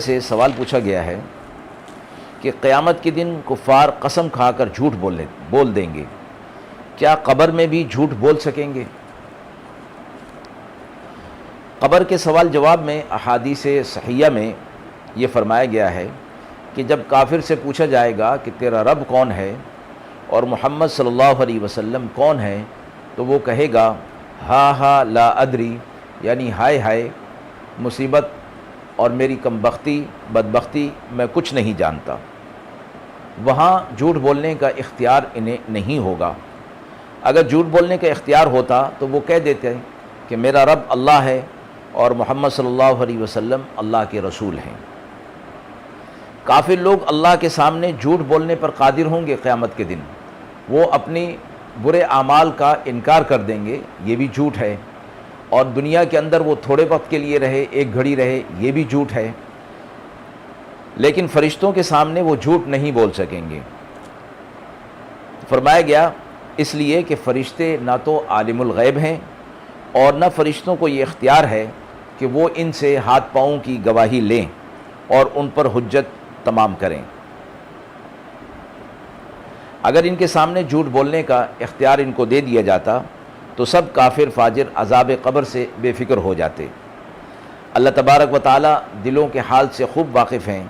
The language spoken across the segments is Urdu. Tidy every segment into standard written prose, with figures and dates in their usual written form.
سے سوال پوچھا گیا ہے کہ قیامت کے دن کفار قسم کھا کر جھوٹ بول دیں گے، کیا قبر میں بھی جھوٹ بول سکیں گے؟ قبر کے سوال جواب میں احادیث صحیحہ میں یہ فرمایا گیا ہے کہ جب کافر سے پوچھا جائے گا کہ تیرا رب کون ہے اور محمد صلی اللہ علیہ وسلم کون ہے، تو وہ کہے گا ہا ہا لا ادری، یعنی ہائے ہائے مصیبت اور میری کمبختی بدبختی، میں کچھ نہیں جانتا۔ وہاں جھوٹ بولنے کا اختیار انہیں نہیں ہوگا۔ اگر جھوٹ بولنے کا اختیار ہوتا تو وہ کہہ دیتے کہ میرا رب اللہ ہے اور محمد صلی اللہ علیہ وسلم اللہ کے رسول ہیں۔ کافر لوگ اللہ کے سامنے جھوٹ بولنے پر قادر ہوں گے قیامت کے دن۔ وہ اپنی برے اعمال کا انکار کر دیں گے، یہ بھی جھوٹ ہے، اور دنیا کے اندر وہ تھوڑے وقت کے لیے رہے، ایک گھڑی رہے، یہ بھی جھوٹ ہے۔ لیکن فرشتوں کے سامنے وہ جھوٹ نہیں بول سکیں گے۔ فرمایا گیا اس لیے کہ فرشتے نہ تو عالم الغیب ہیں اور نہ فرشتوں کو یہ اختیار ہے کہ وہ ان سے ہاتھ پاؤں کی گواہی لیں اور ان پر حجت تمام کریں۔ اگر ان کے سامنے جھوٹ بولنے کا اختیار ان کو دے دیا جاتا تو سب کافر فاجر عذاب قبر سے بے فکر ہو جاتے۔ اللہ تبارک و تعالیٰ دلوں کے حال سے خوب واقف ہیں،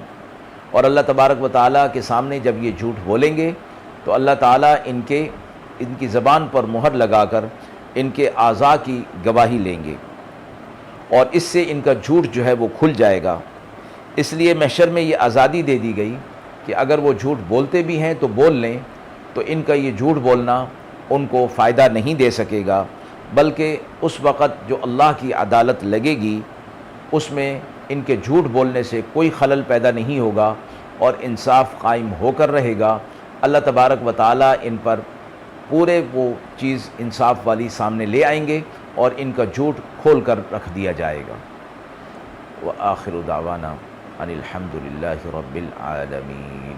اور اللہ تبارک و تعالیٰ کے سامنے جب یہ جھوٹ بولیں گے تو اللہ تعالیٰ ان کی زبان پر مہر لگا کر ان کے اعضاء کی گواہی لیں گے، اور اس سے ان کا جھوٹ جو ہے وہ کھل جائے گا۔ اس لیے محشر میں یہ آزادی دے دی گئی کہ اگر وہ جھوٹ بولتے بھی ہیں تو بول لیں، تو ان کا یہ جھوٹ بولنا ان کو فائدہ نہیں دے سکے گا، بلکہ اس وقت جو اللہ کی عدالت لگے گی اس میں ان کے جھوٹ بولنے سے کوئی خلل پیدا نہیں ہوگا اور انصاف قائم ہو کر رہے گا۔ اللہ تبارک و تعالیٰ ان پر پورے وہ چیز انصاف والی سامنے لے آئیں گے اور ان کا جھوٹ کھول کر رکھ دیا جائے گا۔ وآخر دعوانا ان الحمد للہ رب العالمین۔